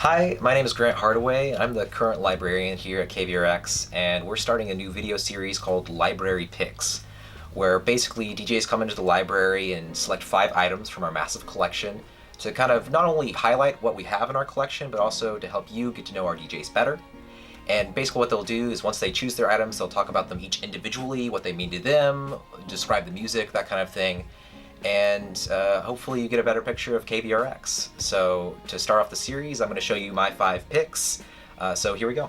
Hi, my name is Grant Hardaway. I'm the current librarian here at KVRX, and we're starting a new video series called Library Picks, where basically DJs come into the library and select 5 items from our massive collection to kind of not only highlight what we have in our collection, but also to help you get to know our DJs better. And basically what they'll do is once they choose their items, they'll talk about them each individually, what they mean to them, describe the music, that kind of thing. And hopefully you get a better picture of KVRX. So to start off the series, I'm going to show you my 5 picks. So here we go.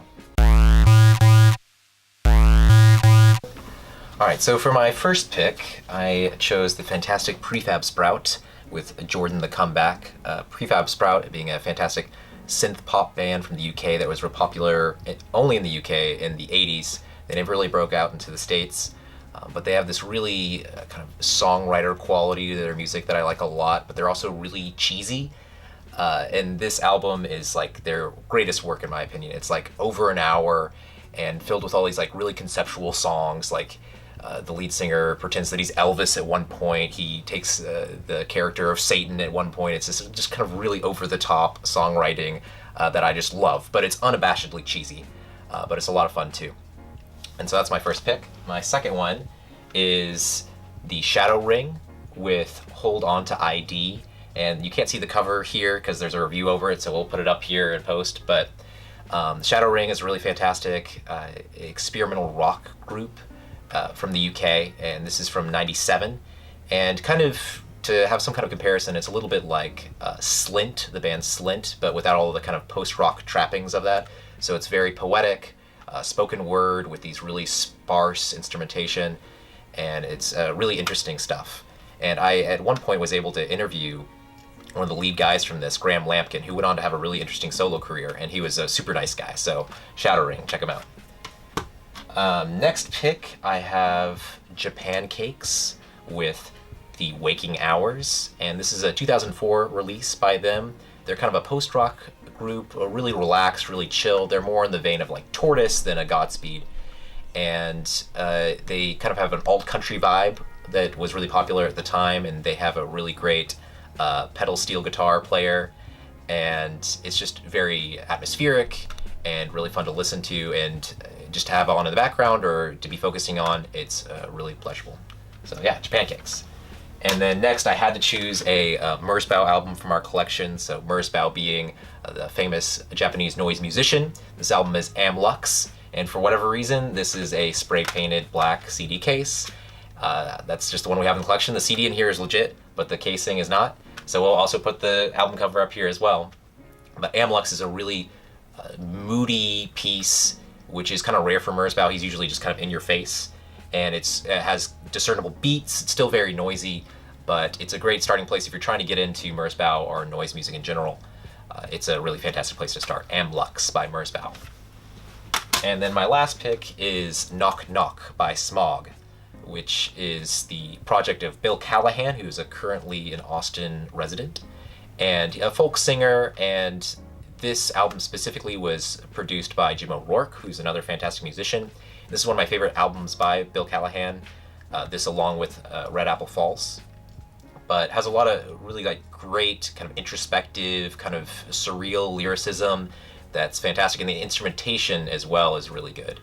Alright, so for my first pick, I chose the fantastic Prefab Sprout with Jordan the Comeback. Prefab Sprout being a fantastic synth pop band from the UK that was real popular only in the UK in the 80s. They never really broke out into the States. But they have this really kind of songwriter quality to their music that I like a lot, but they're also really cheesy. And this album is like their greatest work in my opinion. It's like over an hour and filled with all these like really conceptual songs. Like the lead singer pretends that he's Elvis at one point. He takes the character of Satan at one point. It's just kind of really over the top songwriting that I just love. But it's unabashedly cheesy, but it's a lot of fun too. And so that's my first pick. My second one is the Shadow Ring with Hold On to ID. And you can't see the cover here because there's a review over it, so we'll put it up here in post. But Shadow Ring is a really fantastic experimental rock group from the UK, and this is from '97. And kind of to have some kind of comparison, it's a little bit like Slint, the band Slint, but without all of the kind of post-rock trappings of that. So it's very poetic. Spoken word with these really sparse instrumentation, and it's really interesting stuff. And I at one point was able to interview one of the lead guys from this, Graham Lampkin, who went on to have a really interesting solo career, and he was a super nice guy. So Shadow Ring, check him out. Next pick, I have Japancakes with The Waking Hours, and this is a 2004 release by them. They're kind of a post-rock group, really relaxed, really chill. They're more in the vein of like Tortoise than a Godspeed, and they kind of have an alt country vibe that was really popular at the time, and they have a really great pedal steel guitar player, and it's just very atmospheric and really fun to listen to, and just to have on in the background or to be focusing on, it's really pleasurable. So yeah, Japancakes. And then next I had to choose a Merzbow album from our collection, so Merzbow being the famous Japanese noise musician. This album is Amlux, and for whatever reason, this is a spray-painted black CD case. That's just the one we have in the collection. The CD in here is legit, but the casing is not. So we'll also put the album cover up here as well. But Amlux is a really moody piece, which is kind of rare for Merzbow. He's usually just kind of in your face. And it has discernible beats. It's still very noisy, but it's a great starting place if you're trying to get into Merzbow or noise music in general. It's a really fantastic place to start. Amlux by Merzbow. And then my last pick is Knock Knock by Smog, which is the project of Bill Callahan, who's currently an Austin resident, and a folk singer. And this album specifically was produced by Jim O'Rourke, who's another fantastic musician. This is one of my favorite albums by Bill Callahan, this along with Red Apple Falls, but has a lot of really like great kind of introspective, kind of surreal lyricism that's fantastic, and the instrumentation as well is really good.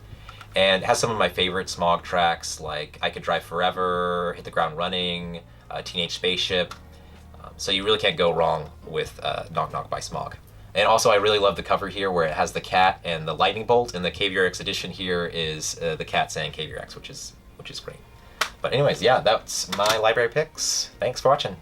And has some of my favorite Smog tracks like I Could Drive Forever, Hit the Ground Running, Teenage Spaceship, so you really can't go wrong with Knock Knock by Smog. And also I really love the cover here where it has the cat and the lightning bolt, and the KVRX edition here is the cat saying KVRX, which is great. But anyways, yeah, that's my library picks. Thanks for watching.